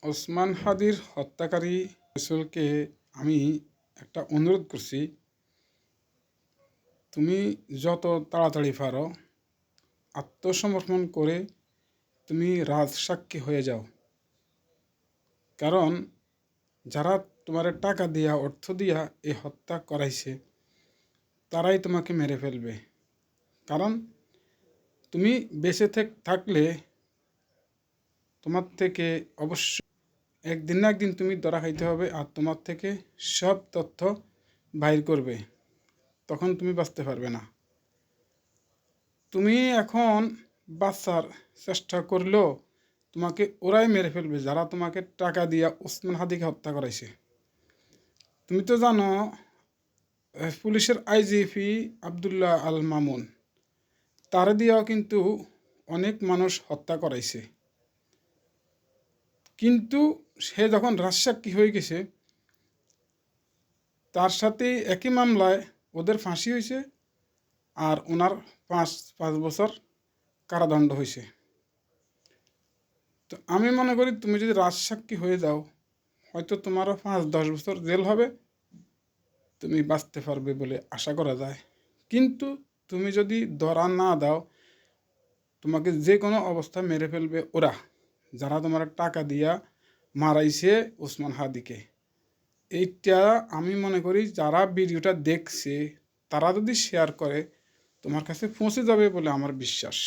ওসমান হাদির হত্যাকারী ফয়সলকে আমি একটা অনুরোধ করছি, তুমি যত তাড়াতাড়ি পারো আত্মসমর্পণ করে তুমি রাজসাক্ষী হয়ে যাও। কারণ যারা তোমার টাকা দিয়া অর্থ দিয়া এই হত্যা করাইছে তারাই তোমাকে মেরে ফেলবে। কারণ তুমি বেঁচে থাকলে তোমার থেকে অবশ্যই একদিন না একদিন তুমি ধরা খাইতে হবে, আর তোমার থেকে সব তথ্য বাইর করবে, তখন তুমি বাঁচতে পারবে না। তুমি এখন বাঁচার চেষ্টা করলেও তোমাকে ওরাই মেরে ফেলবে যারা তোমাকে টাকা দিয়া ওসমান হাদিকে হত্যা করাইছে। তুমি তো জানো পুলিশের আইজিপি আবদুল্লাহ আল মামুন, তার দিয়েও কিন্তু অনেক মানুষ হত্যা করাইছে। কিন্তু সে যখন রাজসাক্ষী হয়ে গেছে, তার সাথে একই মামলায় ওদের ফাঁসি হয়েছে, আর ওনার 5 বছর কারাদণ্ড হয়েছে। তো আমি মনে করি তুমি যদি রাজসাক্ষী হয়ে যাও, হয়তো তোমারও 5-10 বছর জেল হবে, তুমি বাঁচতে পারবে বলে আশা করা যায়। কিন্তু তুমি যদি ধরা না দাও, তোমাকে যে কোনো অবস্থা মেরে ফেলবে ওরা যারা তোমার টাকা দিয়া মারাইছে ওসমান হাদিকে। এইটা আমি মনে করি যারা ভিডিওটা দেখছে তারা যদি শেয়ার করে তোমার কাছে পৌঁছে যাবে বলে আমার বিশ্বাস।